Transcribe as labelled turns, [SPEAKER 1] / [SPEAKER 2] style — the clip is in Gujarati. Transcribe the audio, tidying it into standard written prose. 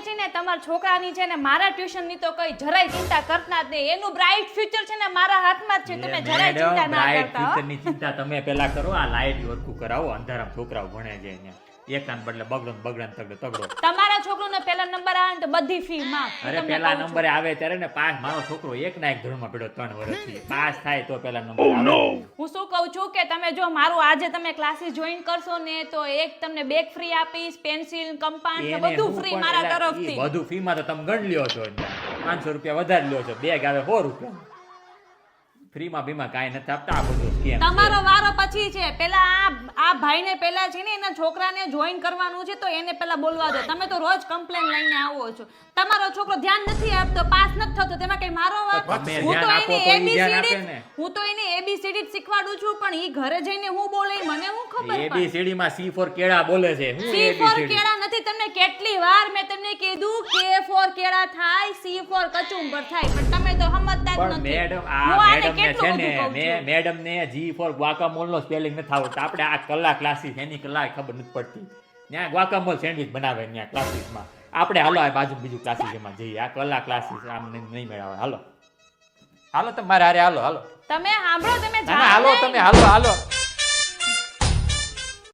[SPEAKER 1] છે ને તમારા છોકરાની છે ને મારા ટ્યુશનની તો કઈ જરાય ચિંતા કરતા જ નહીં. એનું બ્રાઇટ ફ્યુચર છે ને મારા હાથમાં જ છે. તમે જરાય ચિંતા ના કરતા.
[SPEAKER 2] ફ્યુચરની ચિંતા તમે પહેલા કરો. આ લાઈટ વર્કું કરાવો. અંધારામાં છોકરાઓ ભણે છે અહીંયા. એકાન બદલે બગડન તગડો.
[SPEAKER 1] તમારા છોકરોને પહેલા નંબર આવે ને તો બધી ફી માફ.
[SPEAKER 2] અરે પહેલા નંબરે આવે ત્યારે ને પાસ. મારો છોકરો એક ના એક ધોરણમાં પડ્યો 3 વર્ષથી. પાસ થાય તો પહેલા નંબર આવે.
[SPEAKER 1] હું શું કહું છું કે તમે જો મારું આજે તમે ક્લાસીસ જોઈન કરશો ને તો એક તમને બેગ ફ્રી આપીશ, પેન્સિલ, કંપાસ ને બધું ફ્રી મારા તરફથી.
[SPEAKER 2] બધું ફી માં તો તમે ગણ લ્યો છો. 500 રૂપિયા વધારે લ્યો છો. બેગ આવે 100 રૂપિયા. ફ્રી માં બીમાં કાઈ નથી આપતા. આ બધું સ્કેમ
[SPEAKER 1] તમારો વારો પછી છે. પેલા આ ભાઈને પેલા છે ને એના છોકરાને જોઈન કરવાનું છે તો એને પેલા બોલવા દો. તમે તો રોજ કમ્પ્લેન લઈને આવો છો. તમારો છોકરો ધ્યાન નથી આપતો, પાસ નથી થતો, તેમાં કઈ મારો વાંક? હું તો એને એબીસીડી શીખવાડું છું પણ ઈ ઘરે જઈને હું બોલે મને હું ખબર પડે.
[SPEAKER 2] એબીસીડી માં સી ફોર કેળા બોલે છે. હું
[SPEAKER 1] સી ફોર કેળા નથી. તમને કેટલી વાર મેં તમને કીધું કે ફોર કેળા થાય, સી ફોર કચુંબર થાય પણ તમે તો સમજતા જ નથી.
[SPEAKER 2] મેડમ ને જી ફોર ગ્વાકામોલ નો સ્પેલિંગ નથી આવડતું. આપણે આ કલા ક્લાસીસ એની કલા ખબર નથી પડતી. ત્યાં ગ્વાકામોલ સેન્ડવિચ બનાવે ત્યાં ક્લાસીસમાં. આપણે હાલો આ બાજુ બીજું ક્લાસીસ એમાં જઈએ. આ કલા ક્લાસીસ આમ નહીં મેળવે. હાલો તમારે હારે હાલો
[SPEAKER 1] તમે સાંભળો. તમે
[SPEAKER 2] હાલો.